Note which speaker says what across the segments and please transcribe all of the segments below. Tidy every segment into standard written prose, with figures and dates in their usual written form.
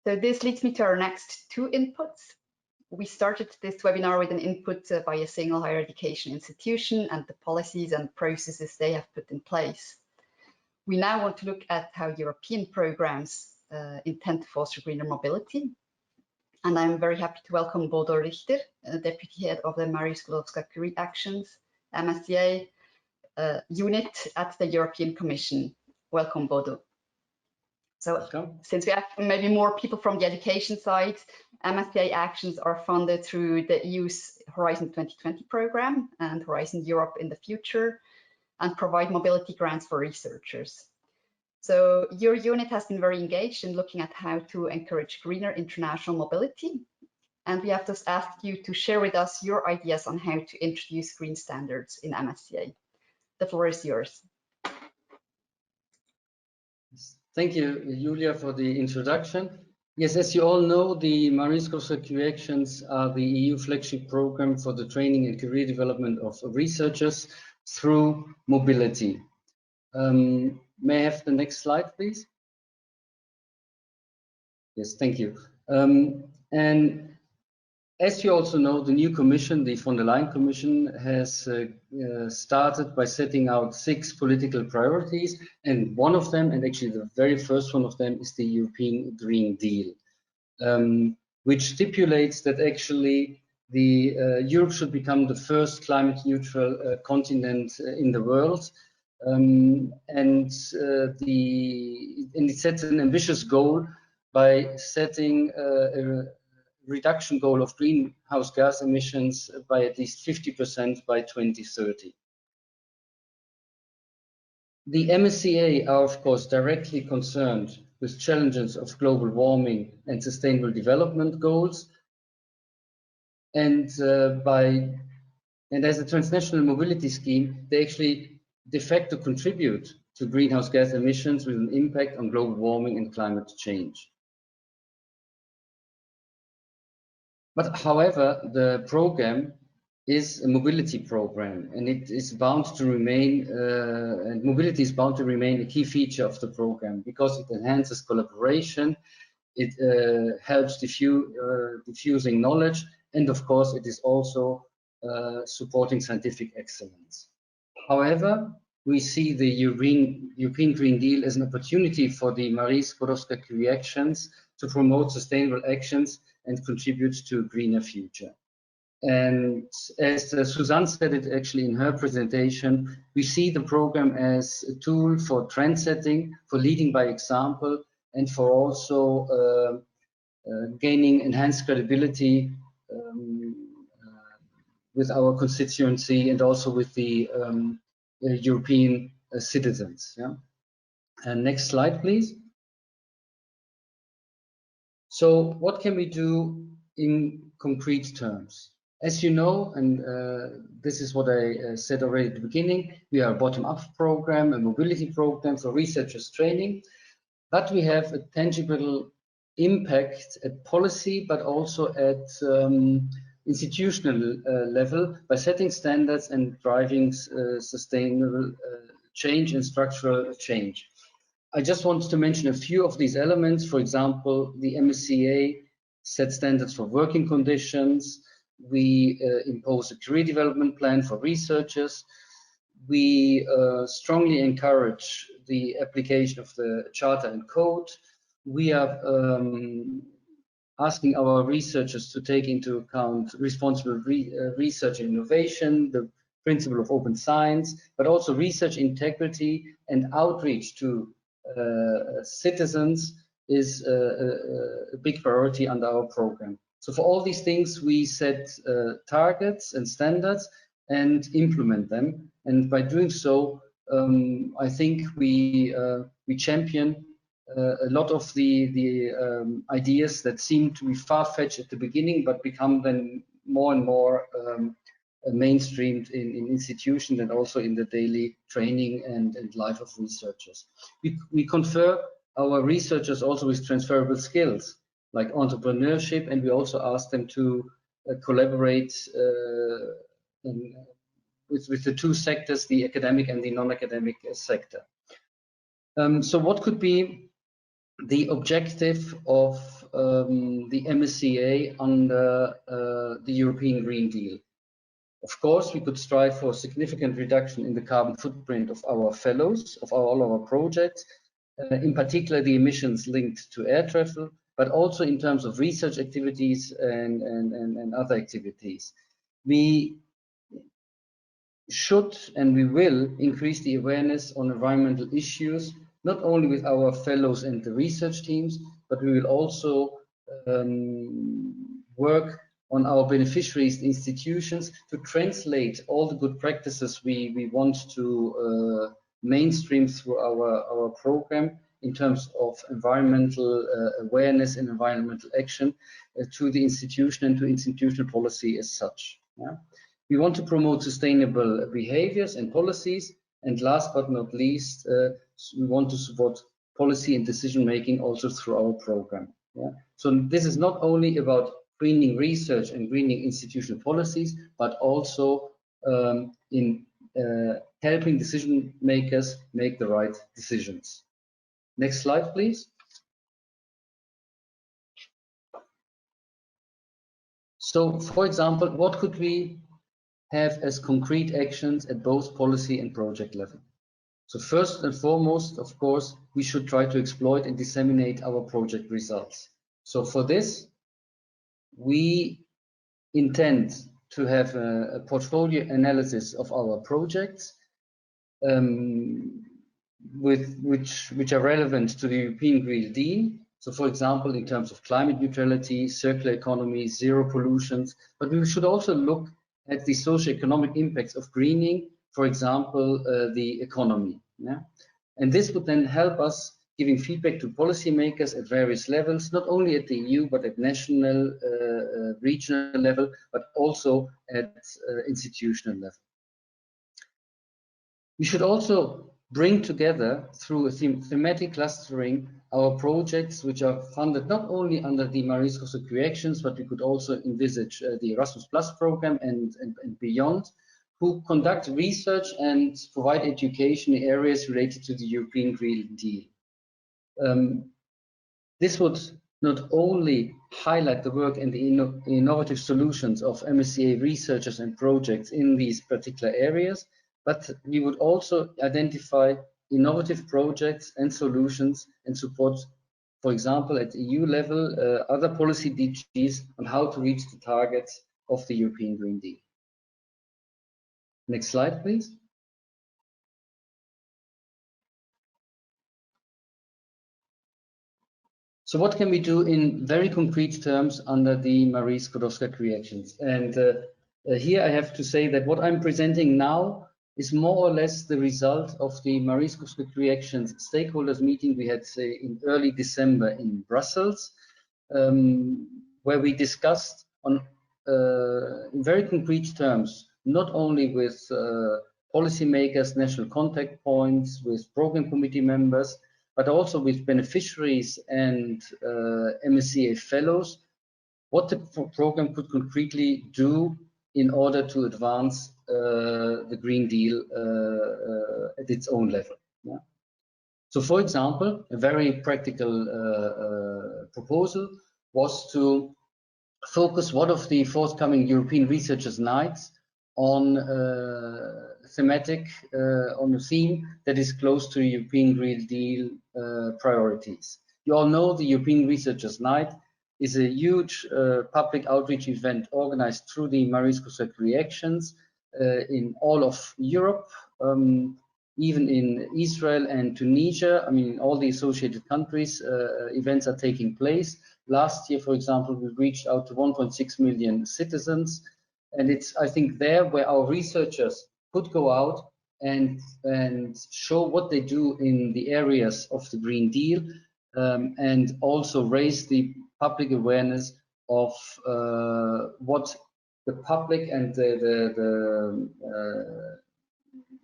Speaker 1: So this leads me to our next two inputs. We started this webinar with an input by a single higher education institution and the policies and processes they have put in place. We now want to look at how European programs intend to foster greener mobility. And I'm very happy to welcome Bodo Richter, Deputy Head of the Sklodowska Curie Actions, MSCA unit at the European Commission. Welcome, Bodo. So since we have maybe more people from the education side, MSCA actions are funded through the EU's Horizon 2020 program and Horizon Europe in the future, and provide mobility grants for researchers. So your unit has been very engaged in looking at how to encourage greener international mobility. And we have just asked you to share with us your ideas on how to introduce green standards in MSCA. The floor is yours.
Speaker 2: Thank you, Julia, for the introduction. Yes, as you all know, the Sklodowska Curie Actions are the EU flagship program for the training and career development of researchers through mobility. May I have the next slide, please? Yes, thank you. And as you also know, the new Commission, the von der Leyen Commission, has started by setting out 6 political priorities, and one of them, and actually the very first one of them, is the European Green Deal, which stipulates that actually Europe should become the first climate neutral continent in the world, and it sets an ambitious goal by setting a reduction goal of greenhouse gas emissions by at least 50% by 2030. The MSCA are of course directly concerned with challenges of global warming and sustainable development goals, and as a transnational mobility scheme, they actually de facto contribute to greenhouse gas emissions with an impact on global warming and climate change. But however, the program is a mobility program, and it is bound to remain, and mobility is bound to remain a key feature of the program because it enhances collaboration, it helps diffusing knowledge, and of course, it is also supporting scientific excellence. However, we see the European Green Deal as an opportunity for the Sklodowska Curie Actions to promote sustainable actions and contribute to a greener future. And as Suzanne said it actually in her presentation, we see the program as a tool for trend setting, for leading by example, and for also gaining enhanced credibility with our constituency and also with the European citizens. Yeah? And next slide, please. So what can we do in concrete terms? As you know, and this is what I said already at the beginning, we are a bottom-up program, a mobility program for researchers training, but we have a tangible impact at policy, but also at institutional level by setting standards and driving sustainable change and structural change. I just wanted to mention a few of these elements. For example, the MSCA sets standards for working conditions. We impose a career development plan for researchers. We strongly encourage the application of the Charter and Code. We are asking our researchers to take into account responsible research and innovation, the principle of open science, but also research integrity and outreach to citizens is a big priority under our program. So for all these things, we set targets and standards and implement them. And by doing so, I think we champion a lot of the ideas that seem to be far-fetched at the beginning, but become then more and more mainstreamed in institutions and also in the daily training and life of researchers. We confer our researchers also with transferable skills like entrepreneurship, and we also ask them to collaborate with the two sectors, the academic and the non-academic sector. So what could be the objective of the MSCA under the European Green Deal. Of course, we could strive for a significant reduction in the carbon footprint of our fellows, of all our projects, in particular the emissions linked to air travel, but also in terms of research activities and other activities. We should and we will increase the awareness on environmental issues, not only with our fellows and the research teams, but we will also work on our beneficiaries, institutions, to translate all the good practices we want to mainstream through our program in terms of environmental awareness and environmental action to the institution and to institutional policy as such. Yeah? We want to promote sustainable behaviors and policies, and last but not least, we want to support policy and decision making also through our program. Yeah? So this is not only about greening research and greening institutional policies, but also in helping decision makers make the right decisions. Next slide, please. So, for example, what could we have as concrete actions at both policy and project level? So first and foremost, of course, we should try to exploit and disseminate our project results. So for this, we intend to have a portfolio analysis of our projects which are relevant to the European Green Deal. So for example, in terms of climate neutrality, circular economy, zero pollutions, but we should also look at the socio-economic impacts of greening, for example, the economy. Yeah? And this would then help us giving feedback to policymakers at various levels, not only at the EU, but at national, regional level, but also at institutional level. We should also bring together through a thematic clustering our projects which are funded not only under the Marie-Sklodowska Curie actions, but we could also envisage the Erasmus Plus program and beyond, who conduct research and provide education in areas related to the European Green Deal. This would not only highlight the work and the innovative solutions of MSCA researchers and projects in these particular areas, but we would also identify innovative projects and solutions and support, for example, at EU level, other policy DGs on how to reach the targets of the European Green Deal. Next slide, please. So what can we do in very concrete terms under the Marie-Sklodowska Curie actions? And here I have to say that what I'm presenting now is more or less the result of the Marie-Sklodowska Curie actions stakeholders meeting we had in early December in Brussels, where we discussed on in very concrete terms, not only with policymakers, national contact points, with program committee members, but also with beneficiaries and MSCA fellows, what the program could concretely do in order to advance the Green Deal at its own level. Yeah? So, for example, a very practical proposal was to focus one of the forthcoming European Researchers' Nights on on a theme that is close to European Green Deal priorities. You all know the European Researchers' Night is a huge public outreach event organized through the Marie-Sklodowska Curie actions in all of Europe, even in Israel and Tunisia. I mean, in all the associated countries, events are taking place. Last year, for example, we reached out to 1.6 million citizens. And it's, I think, there where our researchers could go out and show what they do in the areas of the Green Deal, and also raise the public awareness of what the public and the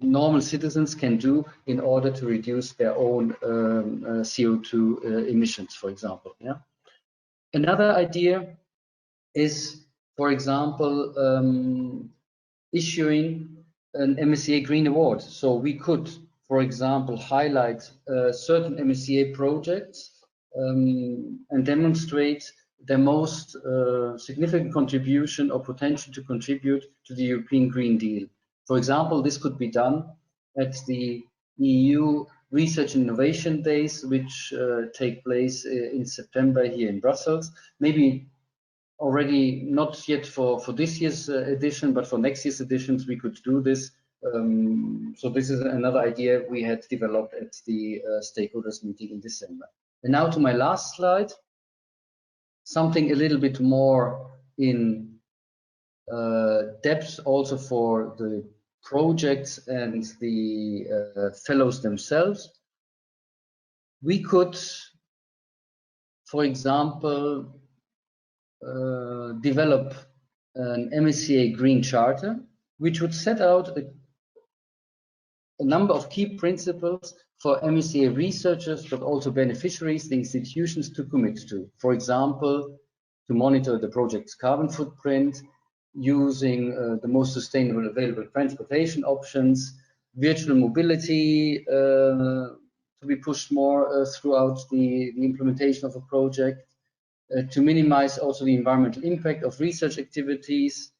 Speaker 2: normal citizens can do in order to reduce their own CO2 emissions, for example. Yeah. Another idea is, for example, issuing an MSCA Green Award. So we could, for example, highlight certain MSCA projects and demonstrate their most significant contribution or potential to contribute to the European Green Deal. For example, this could be done at the EU Research and Innovation Days, which take place in September here in Brussels. Maybe already not yet for this year's edition, but for next year's editions we could do this. So this is another idea we had developed at the stakeholders meeting in December. And now to my last slide, something a little bit more in depth also for the projects and the fellows themselves. We could, for example, develop an MSCA Green Charter, which would set out a number of key principles for MSCA researchers, but also beneficiaries, the institutions to commit to. For example, to monitor the project's carbon footprint, using the most sustainable available transportation options, virtual mobility to be pushed more throughout the implementation of a project, to minimize also the environmental impact of research activities.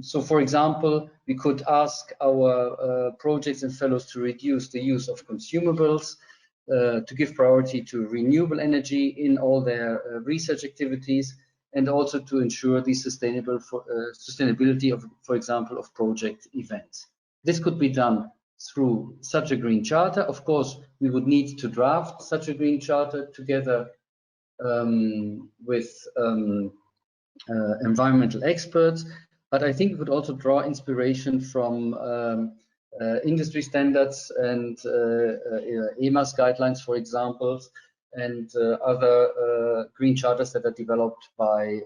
Speaker 2: So, for example, we could ask our projects and fellows to reduce the use of consumables, to give priority to renewable energy in all their research activities, and also to ensure the sustainability of, for example, of project events. This could be done through such a green charter. Of course, we would need to draft such a green charter together with environmental experts, but I think we could also draw inspiration from industry standards and EMAS guidelines, for example, and other green charters that are developed by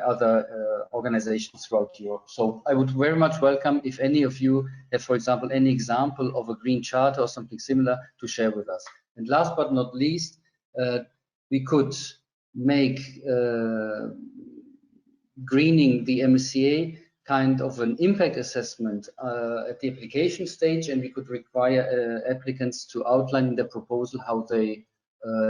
Speaker 2: other organizations throughout Europe. So I would very much welcome if any of you have, for example, any example of a green charter or something similar to share with us. And last but not least, we could make greening the MSCA kind of an impact assessment at the application stage, and we could require applicants to outline in their proposal how they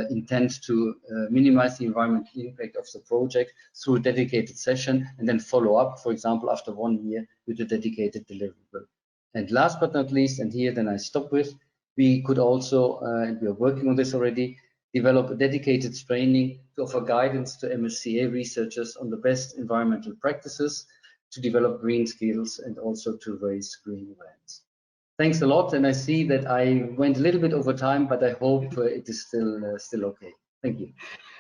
Speaker 2: intend to minimize the environmental impact of the project through a dedicated session, and then follow up, for example, after 1 year with a dedicated deliverable. And last but not least, and here then I stop with, we could also, and we are working on this already, develop a dedicated training to offer guidance to MSCA researchers on the best environmental practices, to develop green skills, and also to raise green awareness. Thanks a lot, and I see that I went a little bit over time, but I hope it is still okay. Thank you.